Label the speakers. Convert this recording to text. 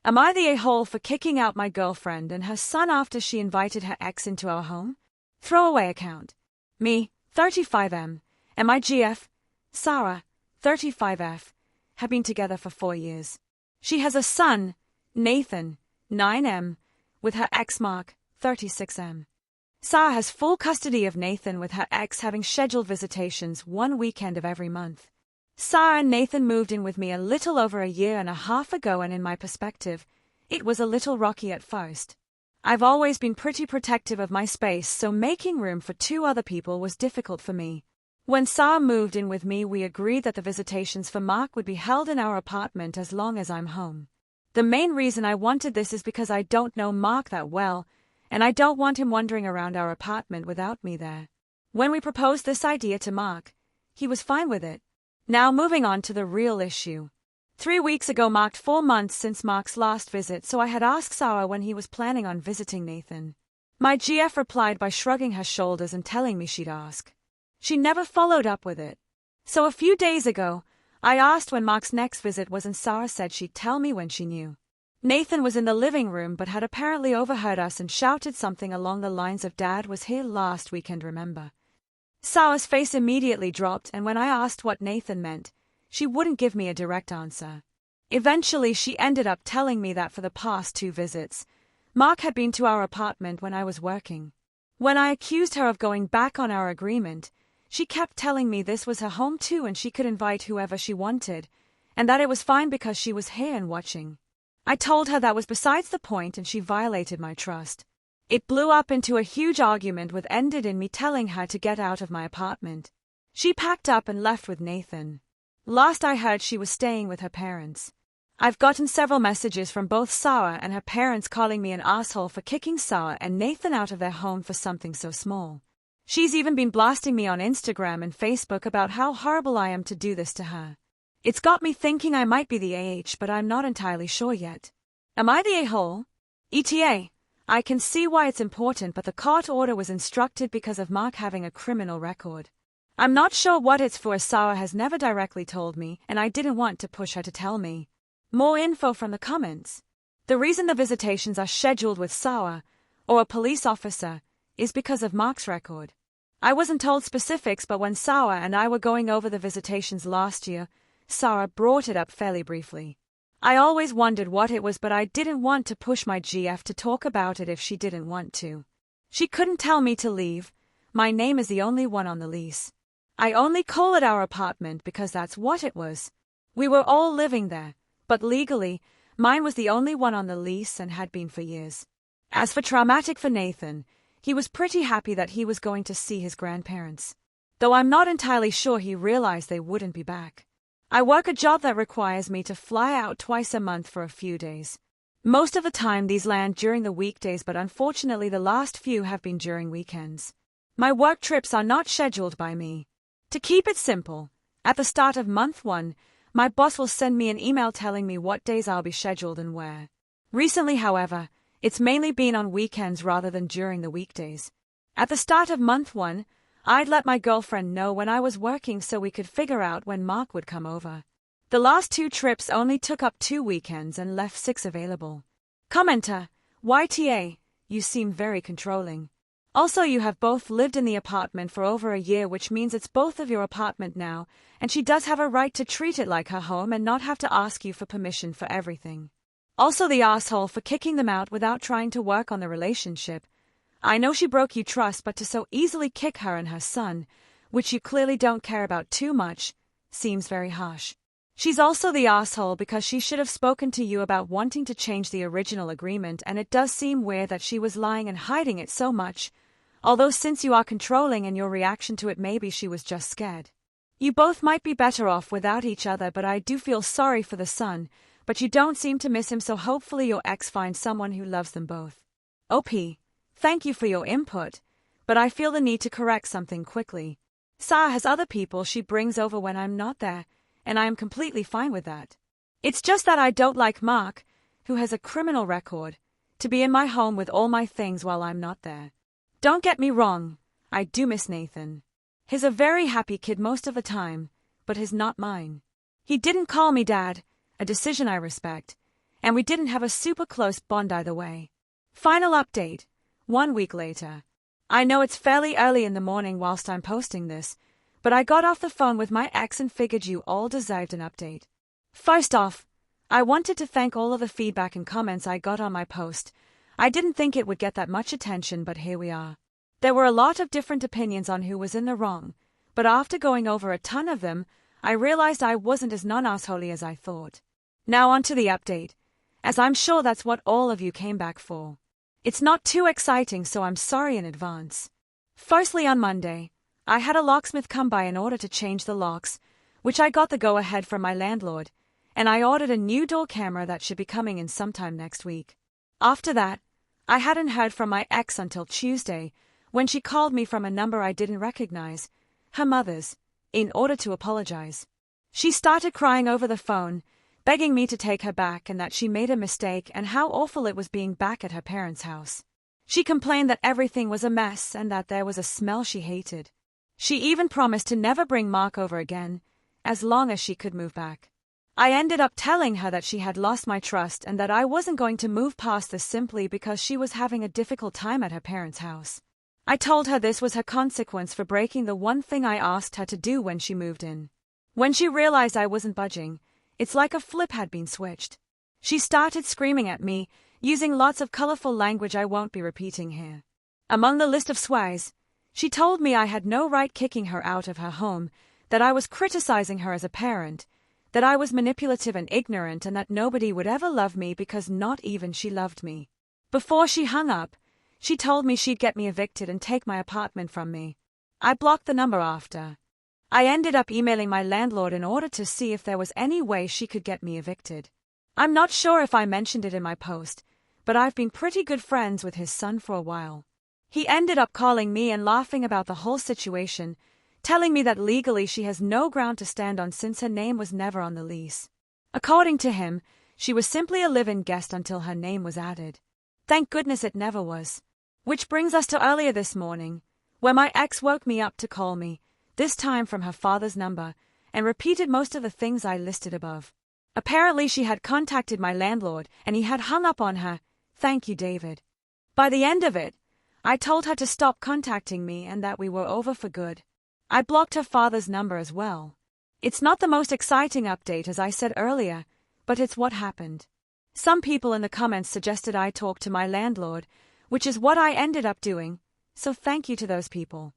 Speaker 1: Am I the a-hole for kicking out my girlfriend and her son after she invited her ex into our home? Throwaway account. Me, 35M, and my GF, Sarah, 35F, have been together for 4 years. She has a son, Nathan, 9M, with her ex Mark, 36M. Sarah has full custody of Nathan, with her ex having scheduled visitations one weekend of every month. Sarah and Nathan moved in with me a little over a year and a half ago, and in my perspective, it was a little rocky at first. I've always been pretty protective of my space, so making room for 2 other people was difficult for me. When Sarah moved in with me, we agreed that the visitations for Mark would be held in our apartment as long as I'm home. The main reason I wanted this is because I don't know Mark that well, and I don't want him wandering around our apartment without me there. When we proposed this idea to Mark, he was fine with it. Now moving on to the real issue. 3 weeks ago marked 4 months since Mark's last visit, so I had asked Sarah when he was planning on visiting Nathan. My GF replied by shrugging her shoulders and telling me she'd ask. She never followed up with it. So a few days ago, I asked when Mark's next visit was, and Sarah said she'd tell me when she knew. Nathan was in the living room but had apparently overheard us and shouted something along the lines of "Dad was here last weekend, remember?" Sarah's face immediately dropped, and when I asked what Nathan meant, she wouldn't give me a direct answer. Eventually, she ended up telling me that for the past 2 visits, Mark had been to our apartment when I was working. When I accused her of going back on our agreement, she kept telling me this was her home too and she could invite whoever she wanted, and that it was fine because she was here and watching. I told her that was besides the point and she violated my trust. It blew up into a huge argument which ended in me telling her to get out of my apartment. She packed up and left with Nathan. Last I heard, she was staying with her parents. I've gotten several messages from both Sarah and her parents calling me an asshole for kicking Sarah and Nathan out of their home for something so small. She's even been blasting me on Instagram and Facebook about how horrible I am to do this to her. It's got me thinking I might be the AH, but I'm not entirely sure yet. Am I the a-hole? ETA. I can see why it's important, but the court order was instructed because of Mark having a criminal record. I'm not sure what it's for, as Sarah has never directly told me, and I didn't want to push her to tell me. More info from the comments. The reason the visitations are scheduled with Sarah, or a police officer, is because of Mark's record. I wasn't told specifics, but when Sarah and I were going over the visitations last year, Sarah brought it up fairly briefly. I always wondered what it was, but I didn't want to push my GF to talk about it if she didn't want to. She couldn't tell me to leave. My name is the only one on the lease. I only call it our apartment because that's what it was. We were all living there, but legally, mine was the only one on the lease and had been for years. As for traumatic for Nathan, he was pretty happy that he was going to see his grandparents. Though I'm not entirely sure he realized they wouldn't be back. I work a job that requires me to fly out twice a month for a few days. Most of the time these land during the weekdays, but unfortunately the last few have been during weekends. My work trips are not scheduled by me. To keep it simple, at the start of month 1, my boss will send me an email telling me what days I'll be scheduled and where. Recently, however, it's mainly been on weekends rather than during the weekdays. At the start of month 1, I'd let my girlfriend know when I was working so we could figure out when Mark would come over. The last 2 trips only took up 2 weekends and left 6 available. Commenter, YTA, you seem very controlling. Also, you have both lived in the apartment for over a year, which means it's both of your apartment now, and she does have a right to treat it like her home and not have to ask you for permission for everything. Also the asshole for kicking them out without trying to work on the relationship. I know she broke you trust, but to so easily kick her and her son, which you clearly don't care about too much, seems very harsh. She's also the asshole because she should have spoken to you about wanting to change the original agreement, and it does seem weird that she was lying and hiding it so much, although since you are controlling and your reaction to it, maybe she was just scared. You both might be better off without each other, but I do feel sorry for the son, but you don't seem to miss him, so hopefully your ex finds someone who loves them both. OP. Thank you for your input, but I feel the need to correct something quickly. Sarah has other people she brings over when I'm not there, and I am completely fine with that. It's just that I don't like Mark, who has a criminal record, to be in my home with all my things while I'm not there. Don't get me wrong, I do miss Nathan. He's a very happy kid most of the time, but he's not mine. He didn't call me dad, a decision I respect, and we didn't have a super close bond either way. Final update, 1 week later. I know it's fairly early in the morning whilst I'm posting this, but I got off the phone with my ex and figured you all deserved an update. First off, I wanted to thank all of the feedback and comments I got on my post. I didn't think it would get that much attention, but here we are. There were a lot of different opinions on who was in the wrong, but after going over a ton of them, I realized I wasn't as non-assholey as I thought. Now on to the update, as I'm sure that's what all of you came back for. It's not too exciting, so I'm sorry in advance. Firstly, on Monday, I had a locksmith come by in order to change the locks, which I got the go-ahead from my landlord, and I ordered a new door camera that should be coming in sometime next week. After that, I hadn't heard from my ex until Tuesday, when she called me from a number I didn't recognize, her mother's, in order to apologize. She started crying over the phone, begging me to take her back and that she made a mistake and how awful it was being back at her parents' house. She complained that everything was a mess and that there was a smell she hated. She even promised to never bring Mark over again, as long as she could move back. I ended up telling her that she had lost my trust and that I wasn't going to move past this simply because she was having a difficult time at her parents' house. I told her this was her consequence for breaking the one thing I asked her to do when she moved in. When she realized I wasn't budging, it's like a flip had been switched. She started screaming at me, using lots of colorful language I won't be repeating here. Among the list of swears, she told me I had no right kicking her out of her home, that I was criticizing her as a parent, that I was manipulative and ignorant, and that nobody would ever love me because not even she loved me. Before she hung up, she told me she'd get me evicted and take my apartment from me. I blocked the number after. I ended up emailing my landlord in order to see if there was any way she could get me evicted. I'm not sure if I mentioned it in my post, but I've been pretty good friends with his son for a while. He ended up calling me and laughing about the whole situation, telling me that legally she has no ground to stand on since her name was never on the lease. According to him, she was simply a live-in guest until her name was added. Thank goodness it never was. Which brings us to earlier this morning, where my ex woke me up to call me, this time from her father's number, and repeated most of the things I listed above. Apparently she had contacted my landlord and he had hung up on her. Thank you, David. By the end of it, I told her to stop contacting me and that we were over for good. I blocked her father's number as well. It's not the most exciting update, as I said earlier, but it's what happened. Some people in the comments suggested I talk to my landlord, which is what I ended up doing, so thank you to those people.